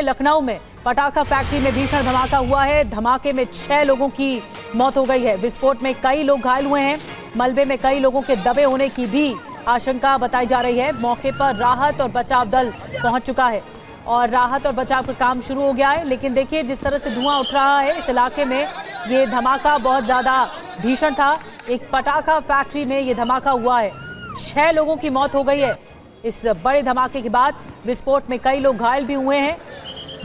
लखनऊ में पटाखा फैक्ट्री में भीषण धमाका हुआ है। धमाके में 6 लोगों की मौत हो गई है। विस्फोट में कई लोग घायल हुए हैं। मलबे में कई लोगों के दबे होने की भी आशंका बताई जा रही है। मौके पर राहत और बचाव दल पहुंच चुका है और राहत और बचाव का काम शुरू हो गया है। लेकिन देखिए जिस तरह से धुआं उठ रहा है इस इलाके में, ये धमाका बहुत ज्यादा भीषण था। एक पटाखा फैक्ट्री में ये धमाका हुआ है। 6 लोगों की मौत हो गई है। इस बड़े धमाके के बाद विस्फोट में कई लोग घायल भी हुए हैं।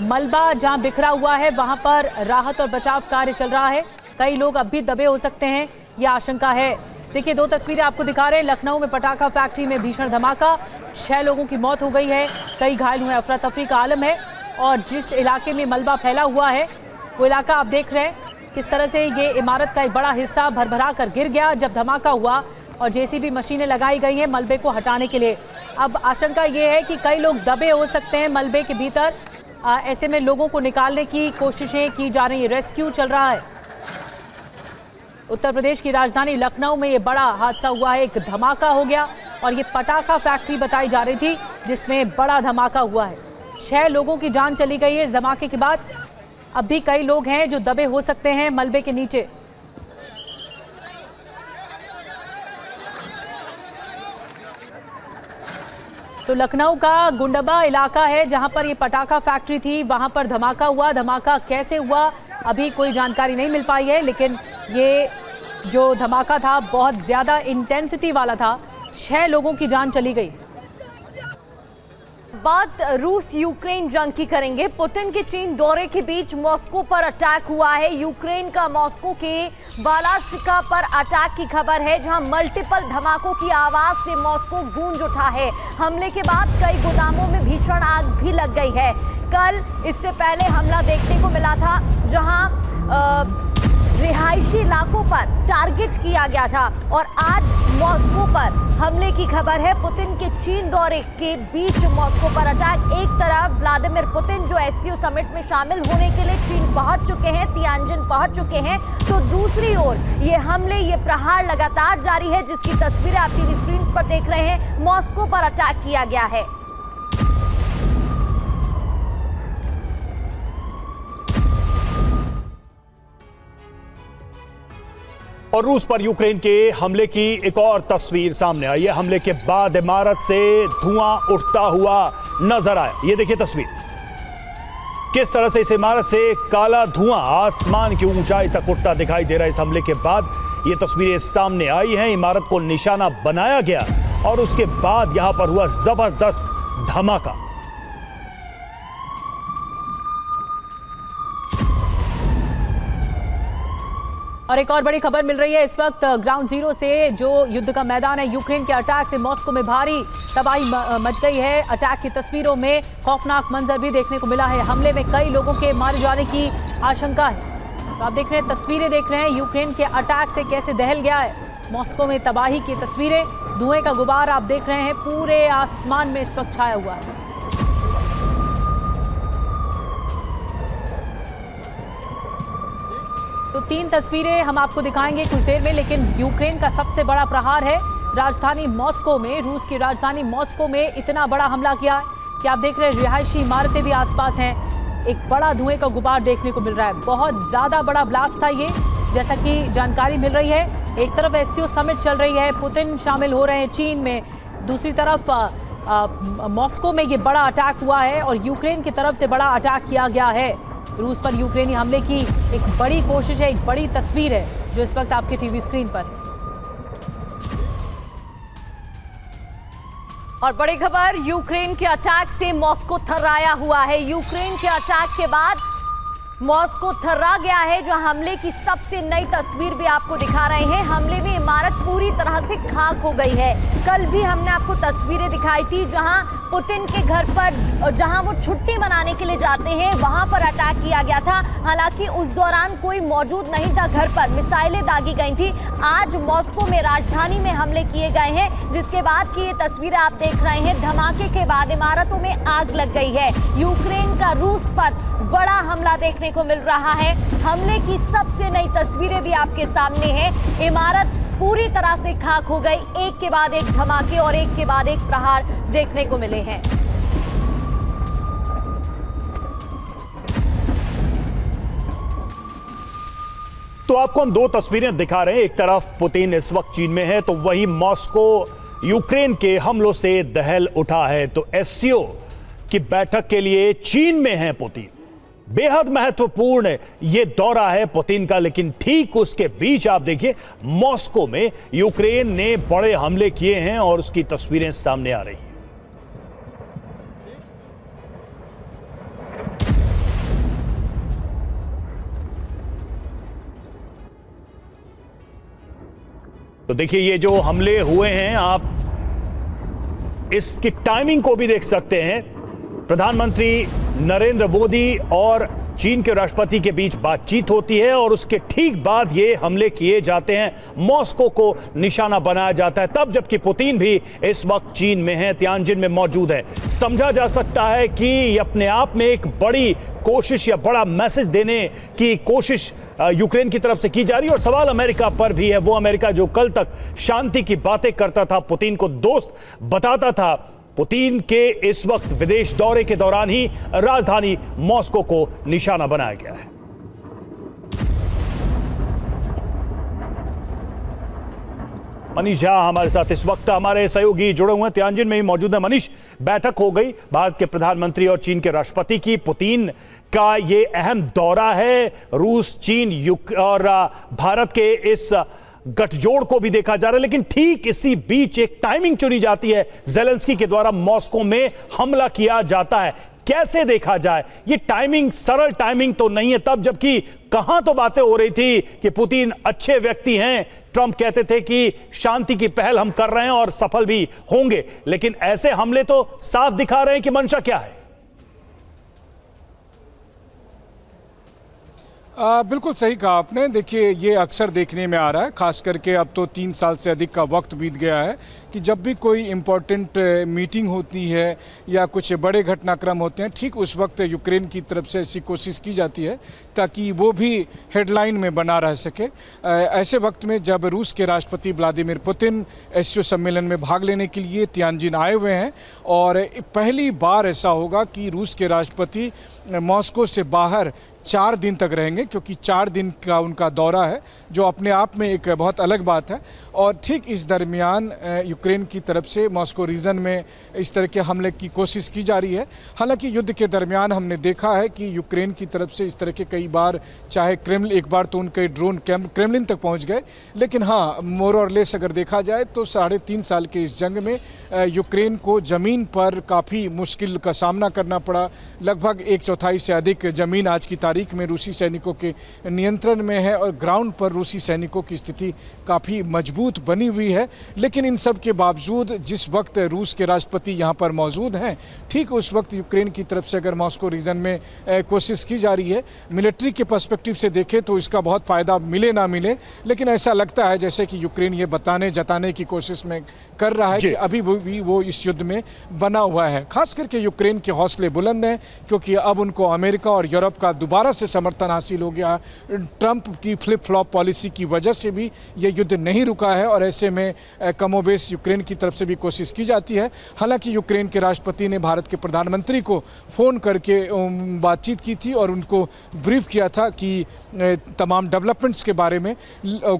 मलबा जहां बिखरा हुआ है वहां पर राहत और बचाव कार्य चल रहा है। कई लोग अब भी दबे हो सकते हैं, यह आशंका है। देखिए 2 तस्वीरें आपको दिखा रहे हैं। लखनऊ में पटाखा फैक्ट्री में भीषण धमाका, 6 लोगों की मौत हो गई है, कई घायल हुए। अफरा तफरी का आलम है और जिस इलाके में मलबा फैला हुआ है वो इलाका आप देख रहे हैं किस तरह से ये इमारत का एक बड़ा हिस्सा भरभरा कर गिर गया जब धमाका हुआ और जेसीबी मशीनें लगाई गई हैं मलबे को हटाने के लिए। अब आशंका ये है कि कई लोग दबे हो सकते हैं मलबे के भीतर। ऐसे में लोगों को निकालने की कोशिशें की जा रही हैं, रेस्क्यू चल रहा है। उत्तर प्रदेश की राजधानी लखनऊ में ये बड़ा हादसा हुआ है। एक धमाका हो गया और ये पटाखा फैक्ट्री बताई जा रही थी जिसमें बड़ा धमाका हुआ है। 6 लोगों की जान चली गई है इस धमाके के बाद। अब भी कई लोग हैं जो दबे हो सकते हैं मलबे के नीचे। तो लखनऊ का गुंडबा इलाका है जहां पर ये पटाखा फैक्ट्री थी, वहां पर धमाका हुआ। धमाका कैसे हुआ अभी कोई जानकारी नहीं मिल पाई है, लेकिन ये जो धमाका था बहुत ज्यादा इंटेंसिटी वाला था। 6 लोगों की जान चली गई। बात रूस यूक्रेन जंग की करेंगे। पुतिन के चीन दौरे के बीच मॉस्को पर अटैक हुआ है। यूक्रेन का मॉस्को के बालासिका पर अटैक की खबर है, जहां मल्टीपल धमाकों की आवाज से मॉस्को गूंज उठा है। हमले के बाद कई गोदामों में भीषण आग भी लग गई है। कल इससे पहले हमला देखने को मिला था जहां रिहायशी इलाकों पर टारगेट किया गया था और आज मॉस्को पर हमले की खबर है। पुतिन के चीन दौरे के बीच मॉस्को पर अटैक। एक तरफ व्लादिमीर पुतिन जो एससीओ समिट में शामिल होने के लिए चीन पहुंच चुके हैं, तियानजिन पहुंच चुके हैं, तो दूसरी ओर ये हमले, ये प्रहार लगातार जारी है, जिसकी तस्वीरें आप टीवी स्क्रीन पर देख रहे हैं। मॉस्को पर अटैक किया गया है। और रूस पर यूक्रेन के हमले की एक और तस्वीर सामने आई है। हमले के बाद इमारत से धुआं उठता हुआ नजर आया। ये देखिए तस्वीर, किस तरह से इस इमारत से काला धुआं आसमान की ऊंचाई तक उठता दिखाई दे रहा है। इस हमले के बाद ये तस्वीरें सामने आई हैं। इमारत को निशाना बनाया गया और उसके बाद यहां पर हुआ जबरदस्त धमाका। और एक और बड़ी खबर मिल रही है इस वक्त ग्राउंड जीरो से, जो युद्ध का मैदान है। यूक्रेन के अटैक से मॉस्को में भारी तबाही मच गई है। अटैक की तस्वीरों में खौफनाक मंजर भी देखने को मिला है। हमले में कई लोगों के मारे जाने की आशंका है। तो आप देख रहे हैं, तस्वीरें देख रहे हैं यूक्रेन के अटैक से कैसे दहल गया है मॉस्को में तबाही की तस्वीरें। धुएं का गुबार आप देख रहे हैं पूरे आसमान में इस वक्त छाया हुआ है। तो 3 तस्वीरें हम आपको दिखाएंगे कुछ देर में, लेकिन यूक्रेन का सबसे बड़ा प्रहार है राजधानी मॉस्को में। रूस की राजधानी मॉस्को में इतना बड़ा हमला किया कि आप देख रहे हैं रिहायशी इमारतें भी आसपास हैं। एक बड़ा धुएं का गुबार देखने को मिल रहा है। बहुत ज़्यादा बड़ा ब्लास्ट था ये, जैसा कि जानकारी मिल रही है। एक तरफ एससीओ समिट चल रही है, पुतिन शामिल हो रहे हैं चीन में, दूसरी तरफ मॉस्को में ये बड़ा अटैक हुआ है और यूक्रेन की तरफ से बड़ा अटैक किया गया है। रूस पर यूक्रेनी हमले की एक बड़ी कोशिश है, एक बड़ी तस्वीर है जो इस वक्त आपके टीवी स्क्रीन पर है। और बड़ी खबर, यूक्रेन के अटैक से मॉस्को थर्राया हुआ है। यूक्रेन के अटैक के बाद मॉस्को थर्रा गया है। जो हमले की सबसे नई तस्वीर भी आपको दिखा रहे हैं। हमले में इमारत पूरी तरह से खाक हो गई है। कल भी हमने आपको तस्वीरें दिखाई थी जहां पुतिन के घर पर, जहां वो छुट्टी मनाने के लिए जाते हैं, वहां पर अटैक किया गया था। हालांकि उस दौरान कोई मौजूद नहीं था घर पर, मिसाइलें दागी गई थी। आज मॉस्को में, राजधानी में हमले किए गए हैं, जिसके बाद की ये तस्वीरें आप देख रहे हैं। धमाके के बाद इमारतों में आग लग गई है। यूक्रेन का रूस पर बड़ा हमला देखने को मिल रहा है। हमले की सबसे नई तस्वीरें भी आपके सामने हैं। इमारत पूरी तरह से खाक हो गई। एक के बाद एक धमाके और एक के बाद एक प्रहार देखने को मिले हैं। तो आपको हम दो तस्वीरें दिखा रहे हैं। एक तरफ पुतिन इस वक्त चीन में है, तो वही मॉस्को यूक्रेन के हमलों से दहल उठा है। तो एससीओ की बैठक के लिए चीन में है पुतिन। बेहद महत्वपूर्ण यह दौरा है पुतिन का, लेकिन ठीक उसके बीच आप देखिए मॉस्को में यूक्रेन ने बड़े हमले किए हैं और उसकी तस्वीरें सामने आ रही हैं। तो देखिए ये जो हमले हुए हैं, आप इसकी टाइमिंग को भी देख सकते हैं। प्रधानमंत्री नरेंद्र मोदी और चीन के राष्ट्रपति के बीच बातचीत होती है और उसके ठीक बाद ये हमले किए जाते हैं, मॉस्को को निशाना बनाया जाता है, तब जबकि पुतिन भी इस वक्त चीन में है, तियानजिन में मौजूद है। समझा जा सकता है कि ये अपने आप में एक बड़ी कोशिश या बड़ा मैसेज देने की कोशिश यूक्रेन की तरफ से की जा रही है। और सवाल अमेरिका पर भी है, वो अमेरिका जो कल तक शांति की बातें करता था, पुतिन को दोस्त बताता था, पुतिन के इस वक्त विदेश दौरे के दौरान ही राजधानी मॉस्को को निशाना बनाया गया है। मनीष झा हमारे साथ इस वक्त हमारे सहयोगी जुड़े हुए हैं, तियानजिन में ही मौजूद है। मनीष, बैठक हो गई भारत के प्रधानमंत्री और चीन के राष्ट्रपति की। पुतिन का ये अहम दौरा है, रूस, चीन और भारत के इस गठजोड़ को भी देखा जा रहा है, लेकिन ठीक इसी बीच एक टाइमिंग चुनी जाती है, ज़ेलेंस्की के द्वारा मॉस्को में हमला किया जाता है। कैसे देखा जाए ये टाइमिंग? सरल टाइमिंग तो नहीं है, तब जबकि कहां तो बातें हो रही थी कि पुतिन अच्छे व्यक्ति हैं, ट्रंप कहते थे कि शांति की पहल हम कर रहे हैं और सफल भी होंगे, लेकिन ऐसे हमले तो साफ दिखा रहे हैं कि मंशा क्या है। बिल्कुल सही कहा आपने। देखिए ये अक्सर देखने में आ रहा है, खास करके अब तो 3 साल से अधिक का वक्त बीत गया है कि जब भी कोई इम्पोर्टेंट मीटिंग होती है या कुछ बड़े घटनाक्रम होते हैं, ठीक उस वक्त यूक्रेन की तरफ से ऐसी कोशिश की जाती है ताकि वो भी हेडलाइन में बना रह सके। ऐसे वक्त में जब रूस के राष्ट्रपति व्लादिमीर पुतिन एससीओ सम्मेलन में भाग लेने के लिए तियानजिन आए हुए हैं और पहली बार ऐसा होगा कि रूस के राष्ट्रपति मॉस्को से बाहर 4 दिन तक रहेंगे, क्योंकि 4 दिन का उनका दौरा है, जो अपने आप में एक बहुत अलग बात है। और ठीक इस दरमियान यूक्रेन की तरफ से मॉस्को रीजन में इस तरह के हमले की कोशिश की जा रही है। हालांकि युद्ध के दरमियान हमने देखा है कि यूक्रेन की तरफ से इस तरह के कई बार, चाहे क्रेमलिन, एक बार तो उनके ड्रोन क्रेमलिन तक पहुंच गए, लेकिन हाँ, मोर और लेस अगर देखा जाए तो 3.5 साल के इस जंग में यूक्रेन को ज़मीन पर काफ़ी मुश्किल का सामना करना पड़ा। लगभग 1/4 से अधिक ज़मीन आज की तारीख में रूसी सैनिकों के नियंत्रण में है और ग्राउंड पर रूसी सैनिकों की स्थिति काफ़ी मजबूत बनी हुई है। लेकिन इन सब के बावजूद जिस वक्त रूस के राष्ट्रपति यहाँ पर मौजूद हैं, ठीक उस वक्त यूक्रेन की तरफ से अगर मॉस्को रीजन में कोशिश की जा रही है, मिलिट्री के पर्सपेक्टिव से देखें तो इसका बहुत फ़ायदा मिले ना मिले, लेकिन ऐसा लगता है जैसे कि यूक्रेन ये जताने की कोशिश में कर रहा है कि अभी भी वो इस युद्ध में बना हुआ है। खास करके यूक्रेन के हौसले बुलंद हैं, क्योंकि अब उनको अमेरिका और यूरोप का दोबारा से समर्थन हासिल हो गया। ट्रंप की फ्लिप फ्लॉप पॉलिसी की वजह से भी ये युद्ध नहीं रुका है और ऐसे में कमोबेश यूक्रेन की तरफ से भी कोशिश की जाती है। हालांकि यूक्रेन के राष्ट्रपति ने भारत के प्रधानमंत्री को फ़ोन करके बातचीत की थी और उनको ब्रीफ किया था कि तमाम डेवलपमेंट्स के बारे में।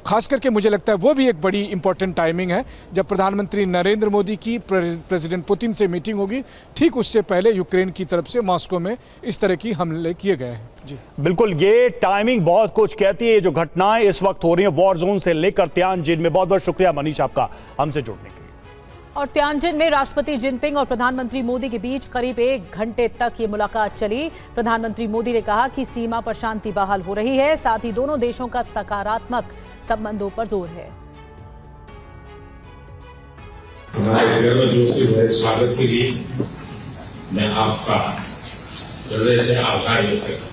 खास करके मुझे लगता है वो भी एक बड़ी इंपॉर्टेंट टाइमिंग है, जब प्रधानमंत्री नरेंद्र मोदी की प्रेसिडेंट पुतिन से मीटिंग होगी, ठीक उससे पहले यूक्रेन की तरफ से मॉस्को में इस तरह की हमले किए गए हैं। जी बिल्कुल, ये टाइमिंग बहुत कुछ कहती है। जो घटनाएं इस वक्त हो रही हैं वॉर जोन से लेकर तियानजिन में। बहुत बहुत शुक्रिया मनीष आपका हमसे जुड़ने के लिए। और तियानजिन में राष्ट्रपति जिनपिंग और प्रधानमंत्री मोदी के बीच करीब 1 घंटे तक ये मुलाकात चली। प्रधानमंत्री मोदी ने कहा कि सीमा पर शांति बहाल हो रही है, साथ ही दोनों देशों का सकारात्मक संबंधों पर जोर है। हमारे स्वागत के लिए मैं आपका हृदय से आभार व्यक्त करता हूं।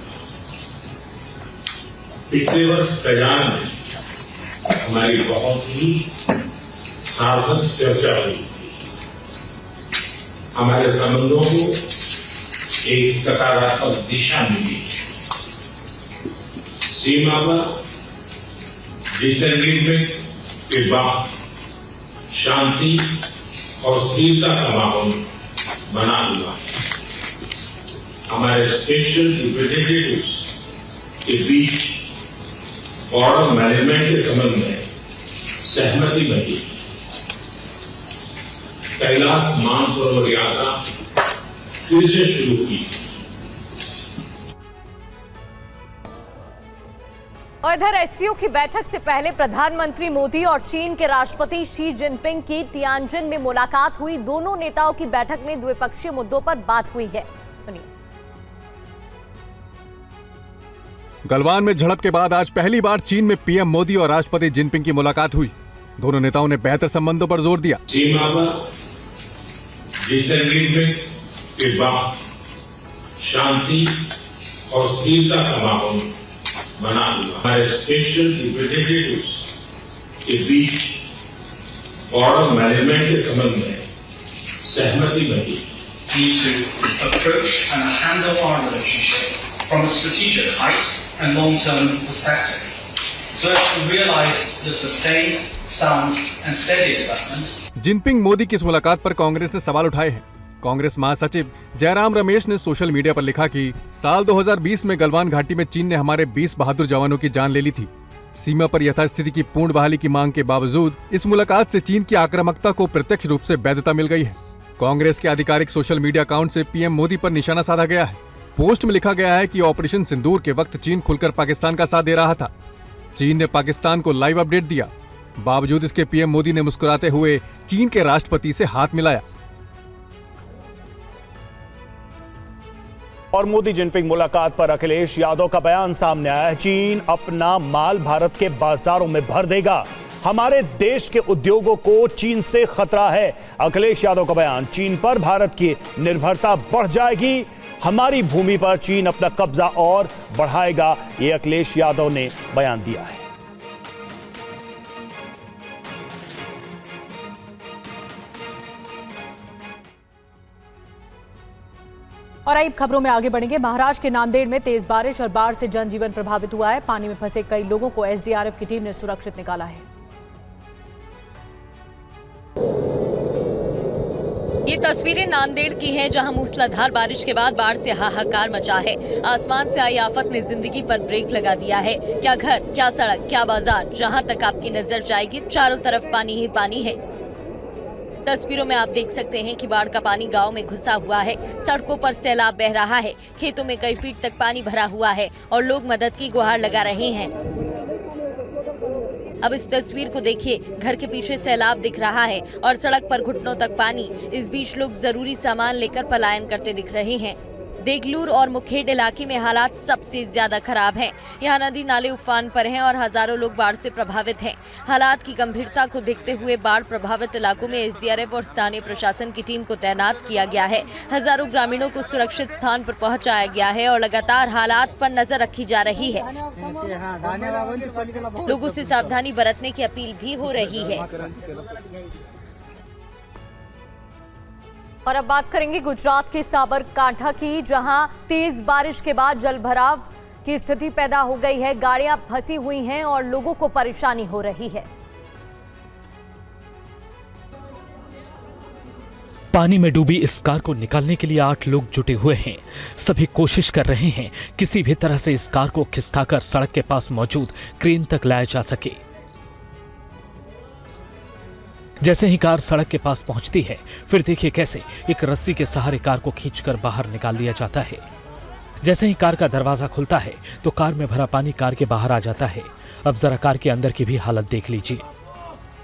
पिछले वर्ष कयान में हमारी बहुत ही सार्थक चर्चा हुई थी। हमारे संबंधों को एक सकारात्मक दिशा मिली। सीमा पर डिसएंगेजमेंट के बाद शांति और स्थिरता का माहौल बना हुआ है। हमारे स्पेशल रिप्रेजेंटेटिव्स के बीच बॉर्डर मैनेजमेंट के संबंध में सहमति बनी। कैलाश मानसरोवर यात्रा फिर से शुरू की। और इधर एससीओ की बैठक से पहले प्रधानमंत्री मोदी और चीन के राष्ट्रपति शी जिनपिंग की तियानजिन में मुलाकात हुई। दोनों नेताओं की बैठक में द्विपक्षीय मुद्दों पर बात हुई है। सुनिए। गलवान में झड़प के बाद आज पहली बार चीन में पीएम मोदी और राष्ट्रपति जिनपिंग की मुलाकात हुई। दोनों नेताओं ने बेहतर संबंधों पर जोर दिया। सीमा पर डिसएग्रीमेंट के बाद शांति और स्थिरता का माहौल बना हुआ। हमारे स्पेशल रिप्रेजेंटेटिव्स के बीच बॉर्डर मैनेजमेंट के संबंध में सहमति बनी। To approach and handle our relationship from a strategic height and long-term perspective, so as to realize the sustained, sound and steady development. Jinping Modi की इस मुलाकात पर कांग्रेस ने सवाल उठाए हैं। कांग्रेस महासचिव जयराम रमेश ने सोशल मीडिया पर लिखा कि साल 2020 में गलवान घाटी में चीन ने हमारे 20 बहादुर जवानों की जान ले ली थी। सीमा पर यथास्थिति की पूर्ण बहाली की मांग के बावजूद इस मुलाकात से चीन की आक्रामकता को प्रत्यक्ष रूप से वैधता मिल गई है। कांग्रेस के आधिकारिक सोशल मीडिया अकाउंट से पीएम मोदी पर निशाना साधा गया है। पोस्ट में लिखा गया है कि ऑपरेशन सिंदूर के वक्त चीन खुलकर पाकिस्तान का साथ दे रहा था। चीन ने पाकिस्तान को लाइव अपडेट दिया। बावजूद इसके पीएम मोदी ने मुस्कुराते हुए चीन के राष्ट्रपति से हाथ मिलाया। और मोदी जिनपिंग मुलाकात पर अखिलेश यादव का बयान सामने आया है। चीन अपना माल भारत के बाजारों में भर देगा। हमारे देश के उद्योगों को चीन से खतरा है। अखिलेश यादव का बयान। चीन पर भारत की निर्भरता बढ़ जाएगी। हमारी भूमि पर चीन अपना कब्जा और बढ़ाएगा। ये अखिलेश यादव ने बयान दिया है। और अब खबरों में आगे बढ़ेंगे। महाराष्ट्र के नांदेड़ में तेज बारिश और बाढ़ से जनजीवन प्रभावित हुआ है। पानी में फंसे कई लोगों को एसडीआरएफ की टीम ने सुरक्षित निकाला है। ये तस्वीरें नांदेड़ की हैं, जहां मूसलाधार बारिश के बाद बाढ़ से हाहाकार मचा है। आसमान से आई आफत ने जिंदगी पर ब्रेक लगा दिया है। क्या घर, क्या सड़क, क्या बाजार, जहां तक आपकी नजर जाएगी चारों तरफ पानी ही पानी है। तस्वीरों में आप देख सकते हैं कि बाढ़ का पानी गांव में घुसा हुआ है। सड़कों पर सैलाब बह रहा है। खेतों में कई फीट तक पानी भरा हुआ है और लोग मदद की गुहार लगा रहे हैं। अब इस तस्वीर को देखिए। घर के पीछे सैलाब दिख रहा है और सड़क पर घुटनों तक पानी। इस बीच लोग जरूरी सामान लेकर पलायन करते दिख रहे हैं। देगलूर और मुखेड़ इलाके में हालात सबसे ज्यादा खराब हैं। यहाँ नदी नाले उफान पर हैं और हजारों लोग बाढ़ से प्रभावित हैं। हालात की गंभीरता को देखते हुए बाढ़ प्रभावित इलाकों में एसडीआरएफ और स्थानीय प्रशासन की टीम को तैनात किया गया है। हजारों ग्रामीणों को सुरक्षित स्थान पर पहुंचाया गया है और लगातार हालात पर नजर रखी जा रही है। लोगों से सावधानी बरतने की अपील भी हो रही है। और अब बात करेंगे गुजरात के साबरकांठा की, जहां तेज बारिश के बाद जलभराव की स्थिति पैदा हो गई है। गाड़ियां फंसी हुई हैं और लोगों को परेशानी हो रही है। पानी में डूबी इस कार को निकालने के लिए 8 लोग जुटे हुए हैं। सभी कोशिश कर रहे हैं किसी भी तरह से इस कार को खिसकाकर सड़क के पास मौजूद क्रेन तक लाया जा सके। जैसे ही कार सड़क के पास पहुंचती है, फिर देखिए कैसे एक रस्सी के सहारे कार को खींचकर बाहर निकाल लिया जाता है। जैसे ही कार का दरवाजा खुलता है तो कार में भरा पानी कार के बाहर आ जाता है। अब जरा कार के अंदर की भी हालत देख लीजिए।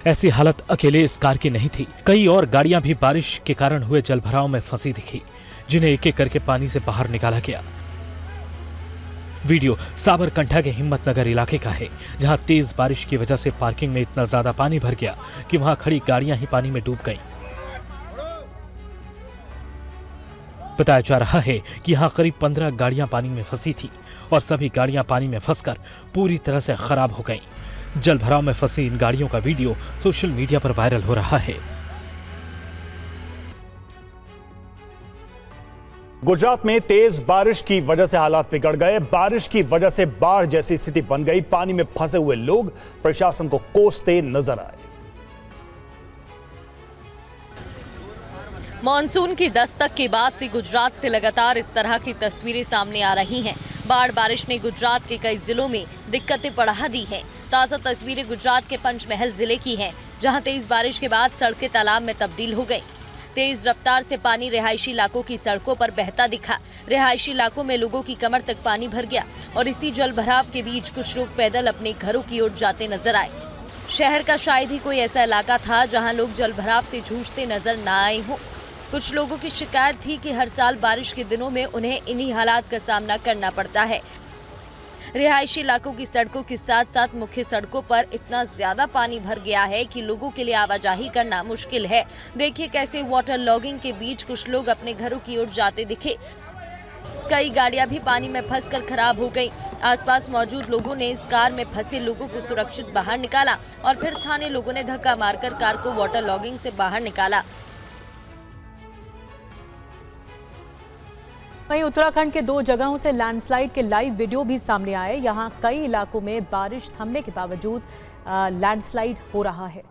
ऐसी हालत अकेले इस कार की नहीं थी। कई और गाड़ियां भी बारिश के कारण हुए जलभराव में फंसी दिखी, जिन्हें एक एक करके पानी से बाहर निकाला गया। वीडियो साबरकांठा के हिम्मतनगर इलाके का है, जहां तेज बारिश की वजह से पार्किंग में इतना ज्यादा पानी भर गया कि वहां खड़ी गाड़ियां ही पानी में डूब गईं। बताया जा रहा है कि यहां करीब 15 गाड़ियां पानी में फंसी थी और सभी गाड़ियां पानी में फंसकर पूरी तरह से खराब हो गईं। जलभराव में फंसी इन गाड़ियों का वीडियो सोशल मीडिया पर वायरल हो रहा है। गुजरात में तेज बारिश की वजह से हालात बिगड़ गए। बारिश की वजह से बाढ़ जैसी स्थिति बन गई। पानी में फंसे हुए लोग प्रशासन को कोसते नजर आए। मॉनसून की दस्तक के बाद से गुजरात से लगातार इस तरह की तस्वीरें सामने आ रही हैं। बाढ़ बारिश ने गुजरात के कई जिलों में दिक्कतें बढ़ा दी हैं। ताज़ा तस्वीरें गुजरात के पंचमहल जिले की हैं, जहां तेज बारिश के बाद सड़कें तालाब में तब्दील हो गई। तेज रफ्तार से पानी रिहायशी इलाकों की सड़कों पर बहता दिखा। रिहायशी इलाकों में लोगों की कमर तक पानी भर गया और इसी जलभराव के बीच कुछ लोग पैदल अपने घरों की ओर जाते नजर आए। शहर का शायद ही कोई ऐसा इलाका था जहां लोग जलभराव से जूझते नजर न आए हों। कुछ लोगों की शिकायत थी कि हर साल बारिश के दिनों में उन्हें इन्हीं हालात का सामना करना पड़ता है। रिहायशी इलाकों की सड़कों के साथ साथ मुख्य सड़कों पर इतना ज्यादा पानी भर गया है कि लोगों के लिए आवाजाही करना मुश्किल है। देखिए कैसे वाटर लॉगिंग के बीच कुछ लोग अपने घरों की ओर जाते दिखे। कई गाड़ियां भी पानी में फंसकर खराब हो गईं। आसपास मौजूद लोगों ने इस कार में फंसे लोगों को सुरक्षित बाहर निकाला और फिर स्थानीय लोगों ने धक्का मारकर कार को वाटर लॉगिंग से बाहर निकाला। वहीं उत्तराखंड के 2 जगहों से लैंडस्लाइड के लाइव वीडियो भी सामने आए। यहां कई इलाकों में बारिश थमने के बावजूद लैंडस्लाइड हो रहा है।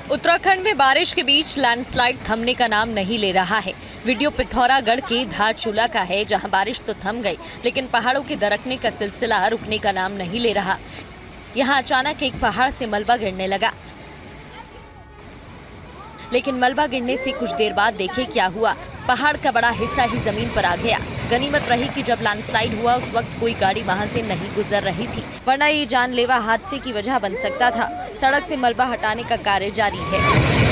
उत्तराखंड में बारिश के बीच लैंडस्लाइड थमने का नाम नहीं ले रहा है। वीडियो पिथौरागढ़ के धारचूला का है, जहां बारिश तो थम गई लेकिन पहाड़ों के दरकने का सिलसिला रुकने का नाम नहीं ले रहा। यहां अचानक एक पहाड़ से मलबा गिरने लगा, लेकिन मलबा गिरने से कुछ देर बाद देखिए क्या हुआ। पहाड़ का बड़ा हिस्सा ही जमीन पर आ गया। गनीमत रही कि जब लैंडस्लाइड हुआ उस वक्त कोई गाड़ी वहां से नहीं गुजर रही थी, वरना ये जानलेवा हादसे की वजह बन सकता था। सड़क से मलबा हटाने का कार्य जारी है।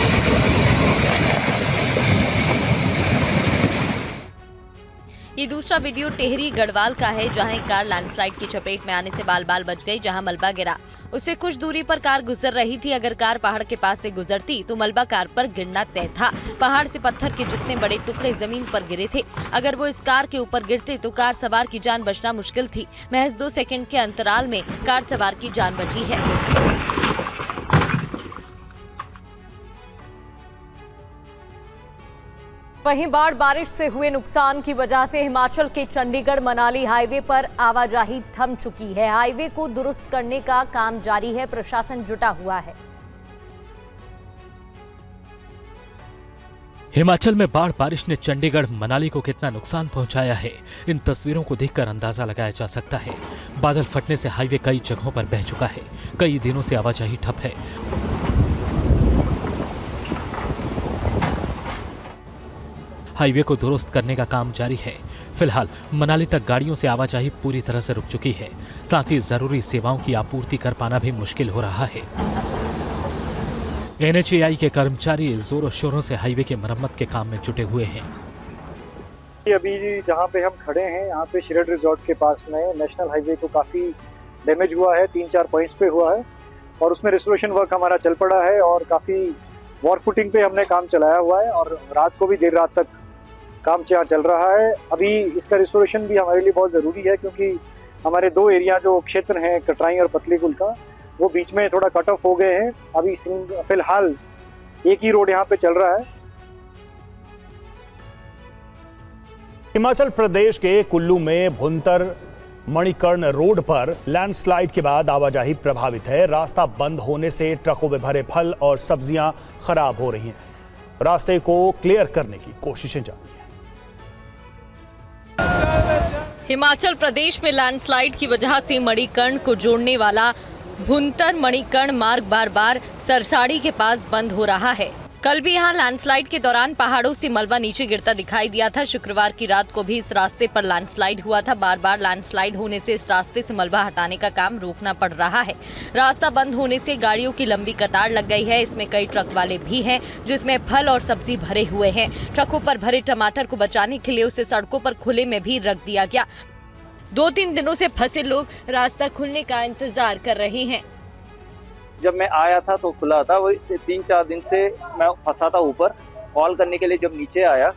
ये दूसरा वीडियो टेहरी गढ़वाल का है, जहां एक कार लैंडस्लाइड की चपेट में आने से बाल बाल बच गई। जहां मलबा गिरा उससे कुछ दूरी पर कार गुजर रही थी। अगर कार पहाड़ के पास से गुजरती तो मलबा कार पर गिरना तय था। पहाड़ से पत्थर के जितने बड़े टुकड़े जमीन पर गिरे थे। अगर वो इस कार के ऊपर गिरते तो कार सवार की जान बचना मुश्किल थी। महज 2 सेकंड के अंतराल में कार सवार की जान बची है। वहीं बाढ़ बारिश से हुए नुकसान की वजह से हिमाचल के चंडीगढ़ मनाली हाईवे पर आवाजाही थम चुकी है। हाईवे को दुरुस्त करने का काम जारी है, प्रशासन जुटा हुआ है। हिमाचल में बाढ़ बारिश ने चंडीगढ़ मनाली को कितना नुकसान पहुंचाया है, इन तस्वीरों को देखकर अंदाजा लगाया जा सकता है। बादल फटने से हाईवे कई जगहों पर बह चुका है। कई दिनों से आवाजाही ठप है। हाईवे को दुरुस्त करने का काम जारी है। फिलहाल मनाली तक गाड़ियों से आवाजाही पूरी तरह से रुक चुकी है। साथ ही जरूरी सेवाओं की आपूर्ति कर पाना भी मुश्किल हो रहा है। NHAI के कर्मचारी जोरों शोरों से हाईवे के मरम्मत के काम में जुटे हुए हैं। अभी जहाँ पे हम खड़े हैं, यहाँ पे शिरड रिजॉर्ट के पास में नेशनल हाईवे को काफ़ी डैमेज हुआ है। 3-4 पॉइंट्स पे हुआ है और उसमें रिस्टोरेशन वर्क हमारा चल पड़ा है और काफ़ी वॉर फुटिंग पे हमने काम चलाया हुआ है और रात को भी देर रात तक काम यहाँ चल रहा है। अभी इसका रिस्टोरेशन भी हमारे लिए बहुत ज़रूरी है, क्योंकि हमारे 2 एरिया जो क्षेत्र हैं कटराई और पतली कुल का, वो बीच में थोड़ा कट ऑफ हो गए हैं। अभी फिलहाल एक ही रोड यहाँ पे चल रहा है। हिमाचल प्रदेश के कुल्लू में भुंतर मणिकर्ण रोड पर लैंडस्लाइड के बाद आवाजाही प्रभावित है। रास्ता बंद होने से ट्रकों में भरे फल और सब्जियां खराब हो रही हैं। रास्ते को क्लियर करने की कोशिशें जारी हैं। हिमाचल प्रदेश में लैंडस्लाइड की वजह से मणिकर्ण को जोड़ने वाला भुंतर मणिकर्ण मार्ग बार बार सरसाड़ी के पास बंद हो रहा है। कल भी यहां लैंडस्लाइड के दौरान पहाड़ों से मलबा नीचे गिरता दिखाई दिया था। शुक्रवार की रात को भी इस रास्ते पर लैंडस्लाइड हुआ था। बार बार लैंडस्लाइड होने से इस रास्ते से मलबा हटाने का काम रोकना पड़ रहा है। रास्ता बंद होने से गाड़ियों की लंबी कतार लग गई है। इसमें कई ट्रक वाले भी हैं, जिसमें फल और सब्जी भरे हुए हैं। ट्रकों पर भरे टमाटर को बचाने के लिए उसे सड़कों पर खुले में भी रख दिया गया। 2-3 दिनों से फंसे लोग रास्ता खुलने का इंतजार कर रहे हैं। जब मैं आया था तो खुला था, वही 3-4 दिन से मैं फंसा था ऊपर। कॉल करने के लिए जब नीचे आया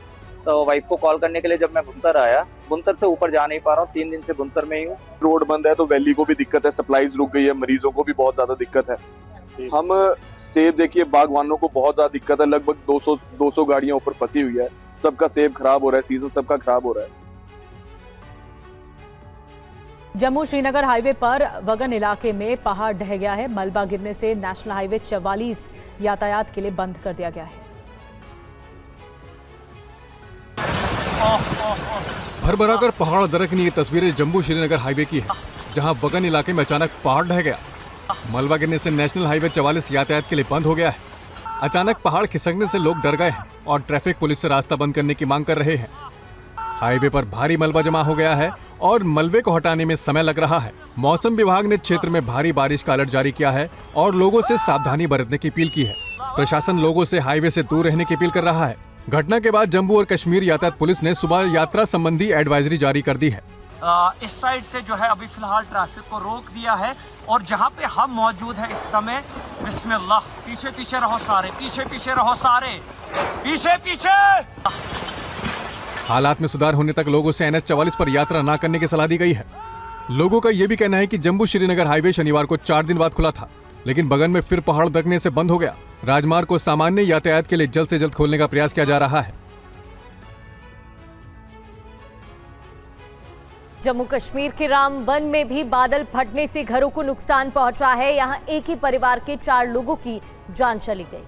तो वाइफ को कॉल करने के लिए जब मैं बुंतर आया, बुंतर से ऊपर जा नहीं पा रहा हूँ। 3 दिन से बुंतर में ही हूँ। रोड बंद है तो वैली को भी दिक्कत है, सप्लाईज रुक गई है, मरीजों को भी बहुत ज्यादा दिक्कत है। हम सेब देखिए, बागवानों को बहुत ज्यादा दिक्कत है। लगभग 200 गाड़ियां ऊपर फंसी हुई है। सबका सेब खराब हो रहा है, सीजन सबका खराब हो रहा है। जम्मू श्रीनगर हाईवे पर वगन इलाके में पहाड़ ढह गया है। मलबा गिरने से नेशनल हाईवे 44 यातायात के लिए बंद कर दिया गया है। भर कर पहाड़ दरकनी ये तस्वीरें जम्मू श्रीनगर हाईवे की है, जहां बगन इलाके में अचानक पहाड़ ढह गया। मलबा गिरने से नेशनल हाईवे 44 यातायात के लिए बंद हो गया है। अचानक पहाड़ खिसकने से लोग डर गए हैं और ट्रैफिक पुलिस से रास्ता बंद करने की मांग कर रहे हैं। हाईवे पर भारी मलबा जमा हो गया है और मलबे को हटाने में समय लग रहा है। मौसम विभाग ने क्षेत्र में भारी बारिश का अलर्ट जारी किया है और लोगों से सावधानी बरतने की अपील की है। प्रशासन लोगों से हाईवे से दूर रहने की अपील कर रहा है। घटना के बाद जम्मू और कश्मीर यातायात पुलिस ने सुबह यात्रा संबंधी एडवाइजरी जारी कर दी है। इस साइड से जो है अभी फिलहाल ट्रैफिक को रोक दिया है और जहां पे हम मौजूद हैं इस समय, बिस्मिल्लाह, पीछे पीछे रहो सारे, पीछे पीछे रहो सारे, पीछे पीछे। हालात में सुधार होने तक लोगों से NH 44 पर यात्रा न करने की सलाह दी गई है। लोगों का यह भी कहना है कि जम्मू श्रीनगर हाईवे शनिवार को 4 दिन बाद खुला था, लेकिन बगन में फिर पहाड़ दरकने से बंद हो गया। राजमार्ग को सामान्य यातायात के लिए जल्द से जल्द खोलने का प्रयास किया जा रहा है। जम्मू कश्मीर के रामबन में भी बादल फटने से घरों को नुकसान पहुंचा है। यहां एक ही परिवार के 4 लोगों की जान चली गई।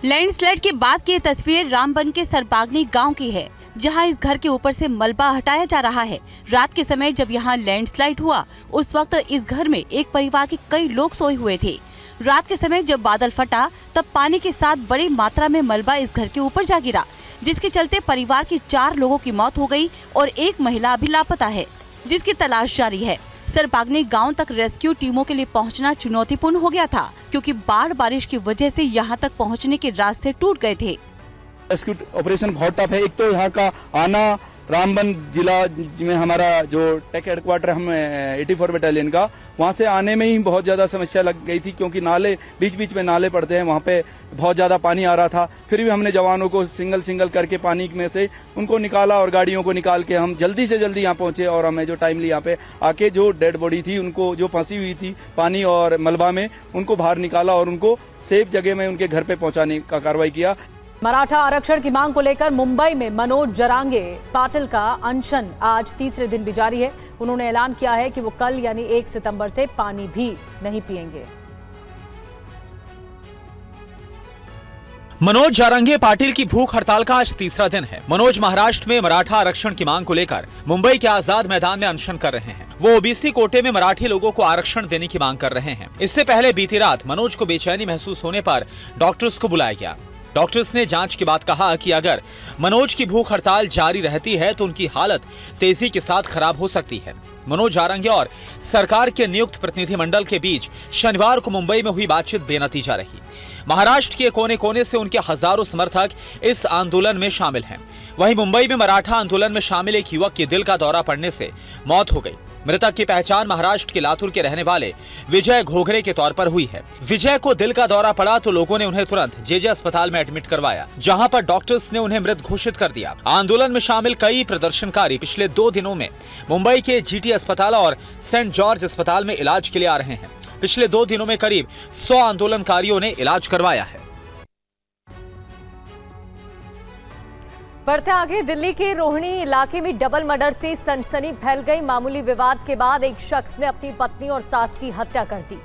लैंडस्लाइड के बाद की ये तस्वीर रामबन के सरबागनी गांव की है, जहां इस घर के ऊपर से मलबा हटाया जा रहा है। रात के समय जब यहां लैंडस्लाइड हुआ, उस वक्त इस घर में एक परिवार के कई लोग सोए हुए थे। रात के समय जब बादल फटा, तब पानी के साथ बड़ी मात्रा में मलबा इस घर के ऊपर जा गिरा, जिसके चलते परिवार के 4 लोगों की मौत हो गई और एक महिला अभी लापता है, जिसकी तलाश जारी है। सरबागनी गांव तक रेस्क्यू टीमों के लिए पहुंचना चुनौतीपूर्ण हो गया था, क्योंकि बारिश की वजह से यहां तक पहुंचने के रास्ते टूट गए थे। रेस्क्यू ऑपरेशन बहुत टफ है। एक तो यहाँ का आना, रामबन जिला में हमारा जो टेक हेडक्वार्टर हम 84 बटालियन का, वहाँ से आने में ही बहुत ज़्यादा समस्या लग गई थी, क्योंकि नाले बीच बीच में नाले पड़ते हैं, वहाँ पे बहुत ज़्यादा पानी आ रहा था। फिर भी हमने जवानों को सिंगल करके पानी में से उनको निकाला और गाड़ियों को निकाल के हम जल्दी से जल्दी यहाँ पहुँचे और हमें जो टाइमली यहाँ पे आके जो डेड बॉडी थी, उनको जो फंसी हुई थी पानी और मलबा में, उनको बाहर निकाला और उनको सेफ जगह में उनके घर पे पहुँचाने का कार्रवाई किया। मराठा आरक्षण की मांग को लेकर मुंबई में मनोज जरांगे पाटिल का अनशन आज तीसरे दिन भी जारी है। उन्होंने ऐलान किया है कि वो कल यानी 1 सितंबर से पानी भी नहीं पिएंगे। मनोज जरांगे पाटिल की भूख हड़ताल का आज तीसरा दिन है। मनोज महाराष्ट्र में मराठा आरक्षण की मांग को लेकर मुंबई के आजाद मैदान में अनशन कर रहे हैं। वो ओबीसी कोटे में मराठी लोगों को आरक्षण देने की मांग कर रहे हैं। इससे पहले बीती रात मनोज को बेचैनी महसूस होने पर डॉक्टर्स को बुलाया गया। डॉक्टर्स ने जांच के बाद कहा कि अगर मनोज की भूख हड़ताल जारी रहती है तो उनकी हालत तेजी के साथ खराब हो सकती है। मनोज जरांगे और सरकार के नियुक्त प्रतिनिधिमंडल के बीच शनिवार को मुंबई में हुई बातचीत बेनतीजा रही। महाराष्ट्र के कोने कोने से उनके हजारों समर्थक इस आंदोलन में शामिल हैं। वहीं मुंबई में मराठा आंदोलन में शामिल एक युवक के दिल का दौरा पड़ने से मौत हो गई। मृतक की पहचान महाराष्ट्र के लातूर के रहने वाले विजय घोघरे के तौर पर हुई है। विजय को दिल का दौरा पड़ा तो लोगों ने उन्हें तुरंत जेजे अस्पताल में एडमिट करवाया, जहां पर डॉक्टर्स ने उन्हें मृत घोषित कर दिया। आंदोलन में शामिल कई प्रदर्शनकारी पिछले 2 दिनों में मुंबई के जीटी अस्पताल और सेंट जॉर्ज अस्पताल में इलाज के लिए आ रहे हैं। पिछले 2 दिनों में करीब 100 आंदोलनकारियों ने इलाज करवाया है। बढ़ते आगे, दिल्ली के रोहिणी इलाके में डबल मर्डर से सनसनी फैल गई। मामूली विवाद के बाद एक शख्स ने अपनी पत्नी और सास की हत्या कर दी।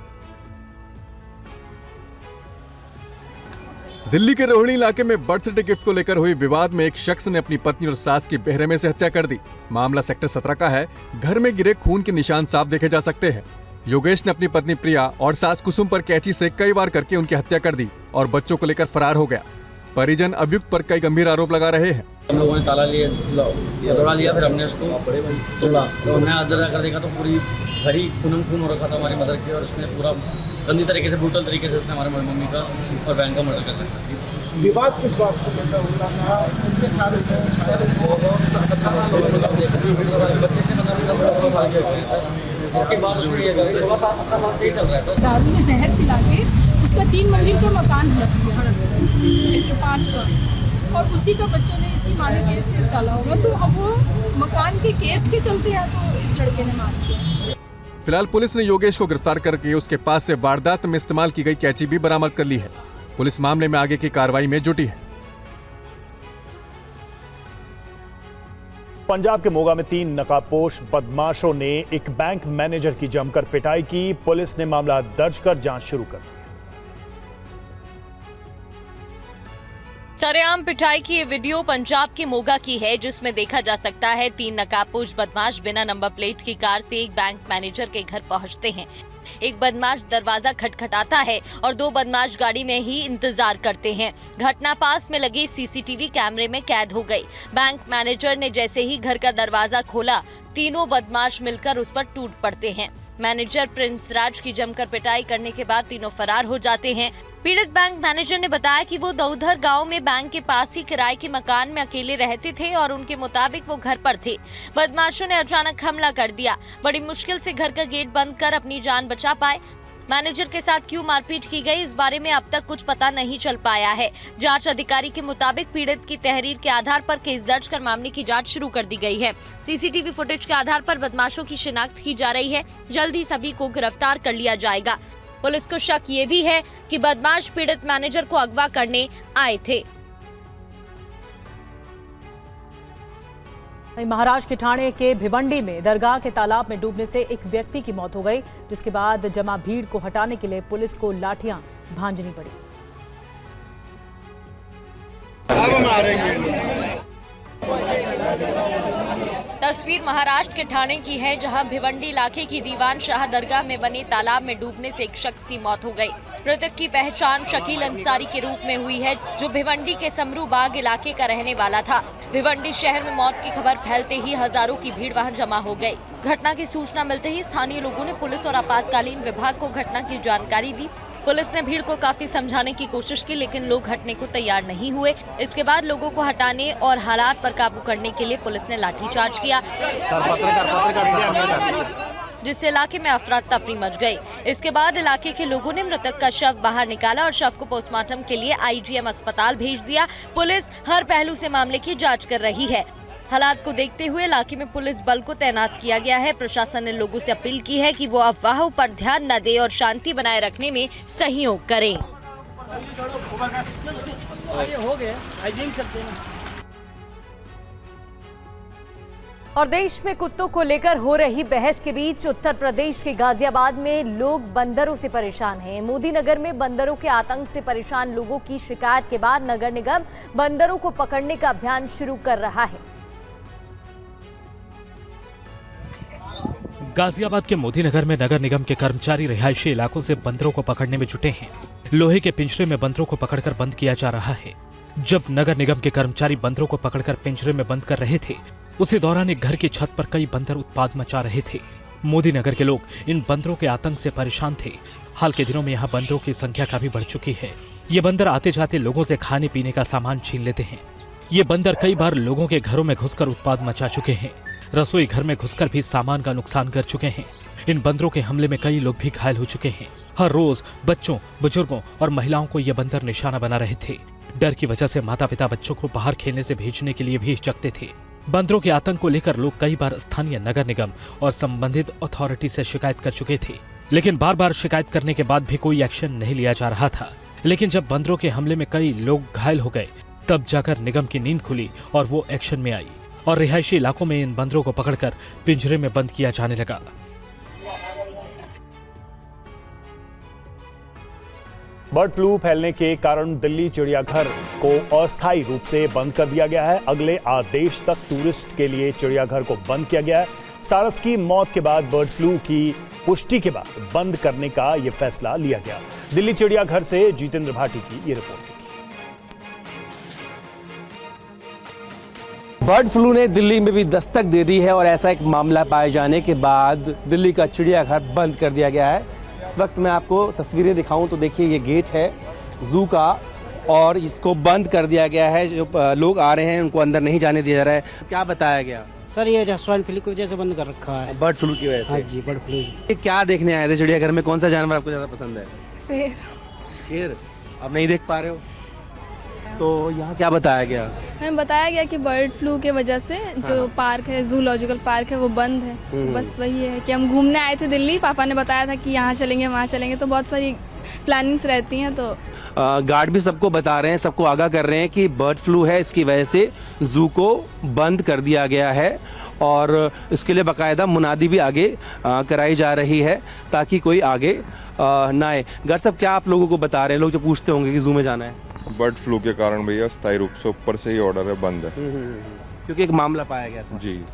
दिल्ली के रोहिणी इलाके में बर्थडे गिफ्ट को लेकर हुई विवाद में एक शख्स ने अपनी पत्नी और सास की बेरहमी से हत्या कर दी। मामला सेक्टर 17 का है। घर में गिरे खून के निशान साफ देखे जा सकते हैं। योगेश ने अपनी पत्नी प्रिया और सास कुसुम पर कैंची से कई बार करके उनकी हत्या कर दी और बच्चों को लेकर फरार हो गया। परिजन अभियुक्त पर कई गंभीर आरोप लगा रहे हैं। हम लोगों ने ताला दौड़ा लिया, फिर हमने उसको तोड़ा तो हमने अंदर जाकर देखा तो पूरी भरी खून हो रखा था हमारी मदर की, और उसने पूरा गंदी तरीके से, ब्रूटल तरीके से उसने हमारे मम्मी का और बहन का मर्डर कर दिया। विवाद किस बात को उसके बाद उसने ये 16 साल 17 साल से ही चल रहा है। दारू में जहर पिला के उसका 3 मंजिल का मकान हड़प दिया सेक्टर 5 का, और उसी का बच्चों ने इसकी माँ ने केस डाला होगा। तो अब वो मकान के केस के चलते हैं तो इस लड़के ने मार दिया। फिलहाल पुलिस ने योगेश को गिरफ्तार करके उसके पास से वारदात में इस्तेमाल की गई कैंची भी बरामद कर ली है। पुलिस मामले में आगे की कार्रवाई में जुटी है। पंजाब के मोगा में 3 नकाबपोश बदमाशों ने एक बैंक मैनेजर की जमकर पिटाई की। पुलिस ने मामला दर्ज कर जांच शुरू कर दी। सरेआम पिटाई की ये वीडियो पंजाब के मोगा की है, जिसमें देखा जा सकता है 3 नकाबपोश बदमाश बिना नंबर प्लेट की कार से एक बैंक मैनेजर के घर पहुंचते हैं। एक बदमाश दरवाजा खटखटाता है और 2 बदमाश गाड़ी में ही इंतजार करते हैं। घटना पास में लगे सीसीटीवी कैमरे में कैद हो गई। बैंक मैनेजर ने जैसे ही घर का दरवाजा खोला, तीनों बदमाश मिलकर उस पर टूट पड़ते हैं। मैनेजर प्रिंस राज की जमकर पिटाई करने के बाद तीनों फरार हो जाते हैं। पीड़ित बैंक मैनेजर ने बताया कि वो दौधर गांव में बैंक के पास ही किराए के मकान में अकेले रहते थे और उनके मुताबिक वो घर पर थे। बदमाशों ने अचानक हमला कर दिया। बड़ी मुश्किल से घर का गेट बंद कर अपनी जान बचा पाए। मैनेजर के साथ क्यों मारपीट की गई, इस बारे में अब तक कुछ पता नहीं चल पाया है। जांच अधिकारी के मुताबिक पीड़ित की तहरीर के आधार पर केस दर्ज कर मामले की जांच शुरू कर दी गई है। सीसीटीवी फुटेज के आधार पर बदमाशों की शिनाख्त की जा रही है। जल्द ही सभी को गिरफ्तार कर लिया जाएगा। पुलिस को शक ये भी है कि बदमाश पीड़ित मैनेजर को अगवा करने आए थे। महाराष्ट्र के ठाणे के भिवंडी में दरगाह के तालाब में डूबने से एक व्यक्ति की मौत हो गई, जिसके बाद जमा भीड़ को हटाने के लिए पुलिस को लाठियां भांजनी पड़ी। तस्वीर महाराष्ट्र के ठाणे की है, जहां भिवंडी इलाके की दीवान शाह दरगाह में बने तालाब में डूबने से एक शख्स की मौत हो गई। मृतक की पहचान शकील अंसारी के रूप में हुई है, जो भिवंडी के समरू बाग इलाके का रहने वाला था। भिवंडी शहर में मौत की खबर फैलते ही हजारों की भीड़ वहां जमा हो गई। घटना की सूचना मिलते ही स्थानीय लोगों ने पुलिस और आपातकालीन विभाग को घटना की जानकारी दी। पुलिस ने भीड़ को काफी समझाने की कोशिश की, लेकिन लोग हटने को तैयार नहीं हुए। इसके बाद लोगों को हटाने और हालात पर काबू करने के लिए पुलिस ने लाठीचार्ज किया, जिससे इलाके में अफरा तफरी मच गई। इसके बाद इलाके के लोगों ने मृतक का शव बाहर निकाला और शव को पोस्टमार्टम के लिए आईजीएम अस्पताल भेज दिया। पुलिस हर पहलू से मामले की जांच कर रही है। हालात को देखते हुए इलाके में पुलिस बल को तैनात किया गया है। प्रशासन ने लोगों से अपील की है कि वो अफवाहों पर ध्यान न दें और शांति बनाए रखने में सहयोग करें। और देश में कुत्तों को लेकर हो रही बहस के बीच उत्तर प्रदेश के गाजियाबाद में लोग बंदरों से परेशान हैं। मोदी नगर में बंदरों के आतंक से परेशान लोगों की शिकायत के बाद नगर निगम बंदरों को पकड़ने का अभियान शुरू कर रहा है। गाजियाबाद के मोदी नगर में नगर निगम के कर्मचारी रिहायशी इलाकों से बंदरों को पकड़ने में जुटे हैं। लोहे के पिंजरे में बंदरों को पकड़कर बंद किया जा रहा है। जब नगर निगम के कर्मचारी बंदरों को पकड़कर पिंजरे में बंद कर रहे थे, उसी दौरान एक घर की छत पर कई बंदर उत्पात मचा रहे थे। मोदी नगर के लोग इन बंदरों के आतंक से परेशान थे। हाल के दिनों में यहाँ बंदरों की संख्या काफी बढ़ चुकी है। ये बंदर आते जाते लोगों से खाने पीने का सामान छीन लेते हैं। ये बंदर कई बार लोगों के घरों में घुसकर उत्पात मचा चुके हैं। रसोई घर में घुसकर भी सामान का नुकसान कर चुके हैं। इन बंदरों के हमले में कई लोग भी घायल हो चुके हैं। हर रोज बच्चों, बुजुर्गों और महिलाओं को ये बंदर निशाना बना रहे थे। डर की वजह से माता पिता बच्चों को बाहर खेलने से भेजने के लिए भी हिचकते थे। बंदरों के आतंक को लेकर लोग कई बार स्थानीय नगर निगम और संबंधित अथॉरिटी से शिकायत कर चुके थे, लेकिन बार बार शिकायत करने के बाद भी कोई एक्शन नहीं लिया जा रहा था। लेकिन जब बंदरों के हमले में कई लोग घायल हो गए, तब जाकर निगम की नींद खुली और वो एक्शन में आई और रिहायशी इलाकों में इन बंदरों को पकड़कर पिंजरे में बंद किया जाने लगा। बर्ड फ्लू फैलने के कारण दिल्ली चिड़ियाघर को अस्थायी रूप से बंद कर दिया गया है। अगले आदेश तक टूरिस्ट के लिए चिड़ियाघर को बंद किया गया है। सारस की मौत के बाद बर्ड फ्लू की पुष्टि के बाद बंद करने का यह फैसला लिया गया। दिल्ली चिड़ियाघर से जितेंद्र भाटी की ये रिपोर्ट। बर्ड फ्लू ने दिल्ली में भी दस्तक दे दी है और ऐसा एक मामला पाए जाने के बाद दिल्ली का चिड़ियाघर बंद कर दिया गया है। इस वक्त मैं आपको तस्वीरें दिखाऊं तो देखिए ये गेट है जू का और इसको बंद कर दिया गया है। जो लोग आ रहे हैं उनको अंदर नहीं जाने दिया जा रहा है। क्या बताया गया? सर ये स्वाइन फ्लू की वजह से बंद कर रखा है। बर्ड फ्लू की वजह से? हाँ जी, बर्ड फ्लू। ये क्या देखने आए थे चिड़ियाघर में? कौन सा जानवर आपको ज़्यादा पसंद है? शेर। शेर? अब नहीं देख पा रहे हो तो यहाँ क्या बताया गया? हमें बताया गया कि बर्ड फ्लू के वजह से जो पार्क है, जूलॉजिकल पार्क है, वो बंद है। तो बस वही है कि हम घूमने आए थे दिल्ली। पापा ने बताया था कि यहाँ चलेंगे वहाँ चलेंगे, तो बहुत सारी प्लानिंग्स रहती हैं। तो गार्ड भी सबको बता रहे हैं, सबको आगाह कर रहे हैं कि बर्ड फ्लू है, इसकी वजह से जू को बंद कर दिया गया है और इसके लिए बाकायदा मुनादी भी आगे कराई जा रही है ताकि कोई आगे ना आए। गार्ड साहब क्या आप लोगों को बता रहे हैं? लोग जो पूछते होंगे कि जू में जाना है। बर्ड फ्लू के कारण भैया स्थायी रूप से ऊपर से ही ऑर्डर है, बंद है। क्योंकि एक मामला पाया गया था। जी।